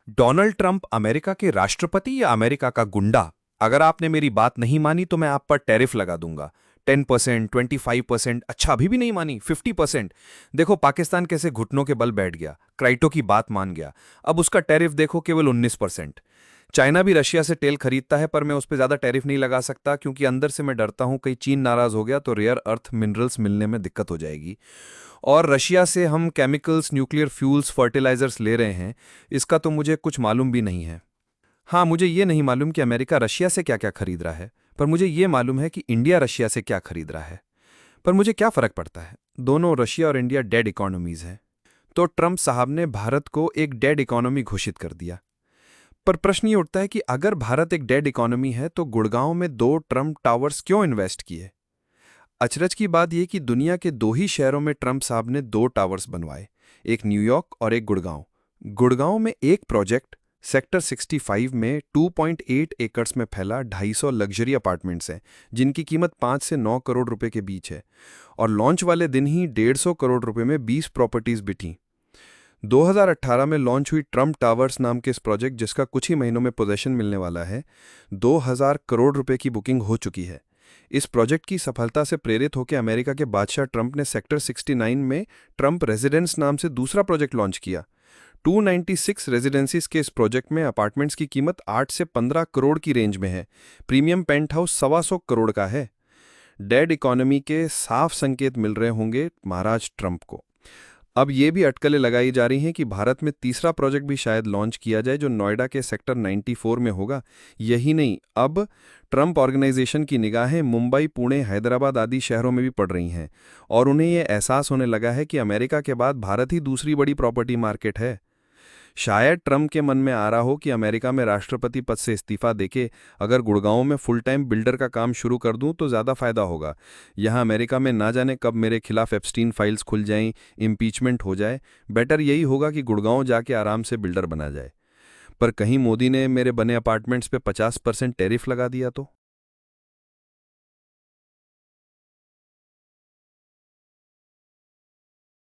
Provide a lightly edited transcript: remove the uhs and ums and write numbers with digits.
Donald Trump America के राष्ट्रपति या अमेरिका का गुंडा? अगर आपने मेरी बात नहीं मानी तो मैं आप पर टैरिफ लगा दूंगा। 10%, 25%, अच्छा अभी भी नहीं मानी 50%। देखो पाकिस्तान कैसे घुटनों के बल बैठ गया, क्राइटो की बात मान गया। अब उसका टैरिफ देखो केवल 19%। चाइना भी रशिया से तेल खरीदता है, पर मैं उस पर ज्यादा टैरिफ नहीं लगा सकता क्योंकि अंदर से मैं डरता हूं कहीं चीन नाराज हो गया तो रेयर अर्थ मिनरल्स मिलने में दिक्कत हो जाएगी। और रशिया से हम केमिकल्स, न्यूक्लियर फ्यूल्स, फर्टिलाइजर्स ले रहे हैं, इसका तो मुझे कुछ मालूम भी नहीं है। हाँ, मुझे ये नहीं मालूम कि अमेरिका रशिया से क्या क्या खरीद रहा है, पर मुझे ये मालूम है कि इंडिया रशिया से क्या खरीद रहा है। पर मुझे क्या फर्क पड़ता है, दोनों रशिया और इंडिया डेड इकोनॉमीज हैं। तो ट्रंप साहब ने भारत को एक डेड इकोनॉमी घोषित कर दिया। पर प्रश्न ये उठता है कि अगर भारत एक डेड इकोनॉमी है तो गुड़गांव में दो ट्रंप टावर्स क्यों इन्वेस्ट किए? अचरज की बात यह कि दुनिया के दो ही शहरों में ट्रंप साहब ने दो टावर्स बनवाए, एक न्यूयॉर्क और एक गुड़गांव। गुड़गांव में एक प्रोजेक्ट सेक्टर 65 में 2.8 एकड़्स में फैला 250 लग्जरी अपार्टमेंट्स हैं, जिनकी कीमत 5 से 9 करोड़ रुपए के बीच है। और लॉन्च वाले दिन ही 150 करोड़ रुपए में 20 प्रॉपर्टीज बिठी। 2018 में लॉन्च हुई ट्रंप टावर्स नाम के इस प्रोजेक्ट, जिसका कुछ ही महीनों में पोजेशन मिलने वाला है, 2000 करोड़ रुपए की बुकिंग हो चुकी है। इस प्रोजेक्ट की सफलता से प्रेरित होकर अमेरिका के बादशाह ट्रंप ने सेक्टर 69 में ट्रंप रेजिडेंस नाम से दूसरा प्रोजेक्ट लॉन्च किया। 296 रेजिडेंसीज के इस प्रोजेक्ट में अपार्टमेंट्स की कीमत 8 से 15 करोड़ की रेंज में है। प्रीमियम पेंट हाउस 125 करोड़ का है। डेड इकोनॉमी के साफ संकेत मिल रहे होंगे महाराज ट्रंप को। अब ये भी अटकलें लगाई जा रही हैं कि भारत में तीसरा प्रोजेक्ट भी शायद लॉन्च किया जाए, जो नोएडा के सेक्टर 94 में होगा। यही नहीं, अब ट्रंप ऑर्गेनाइजेशन की निगाहें मुंबई, पुणे, हैदराबाद आदि शहरों में भी पड़ रही हैं और उन्हें यह एहसास होने लगा है कि अमेरिका के बाद भारत ही दूसरी बड़ी प्रॉपर्टी मार्केट है। शायद ट्रंप के मन में आ रहा हो कि अमेरिका में राष्ट्रपति पद से इस्तीफा देके अगर गुड़गांव में फुल टाइम बिल्डर का काम शुरू कर दूं तो ज़्यादा फायदा होगा। यहाँ अमेरिका में ना जाने कब मेरे खिलाफ एप्स्टीन फाइल्स खुल जाएं, इम्पीचमेंट हो जाए। बेटर यही होगा कि गुड़गांव जाके आराम से बिल्डर बना जाए। पर कहीं मोदी ने मेरे बने अपार्टमेंट्स पे 50% टैरिफ लगा दिया तो